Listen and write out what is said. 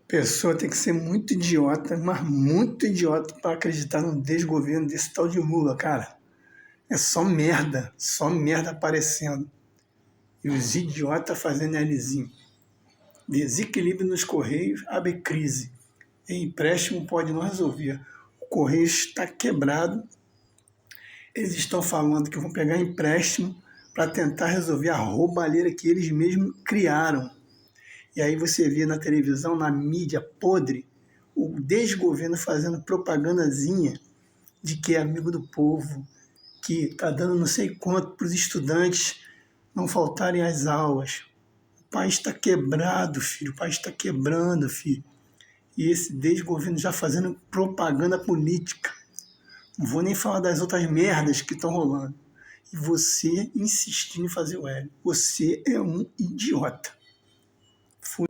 Pessoa tem que ser muito idiota, mas muito idiota para acreditar no desgoverno desse tal de Lula, cara. É só merda aparecendo. E os idiotas fazendo Lzinho. Desequilíbrio nos Correios abre crise. E empréstimo pode não resolver. O Correio está quebrado. Eles estão falando que vão pegar empréstimo para tentar resolver a roubalheira que eles mesmos criaram. E aí você vê na televisão, na mídia podre, o desgoverno fazendo propagandazinha de que é amigo do povo, que está dando não sei quanto para os estudantes não faltarem às aulas. O país está quebrado, filho. O país está quebrando, filho. E esse desgoverno já fazendo propaganda política. Não vou nem falar das outras merdas que estão rolando. E você insistindo em fazer o L. Você é um idiota. Fui.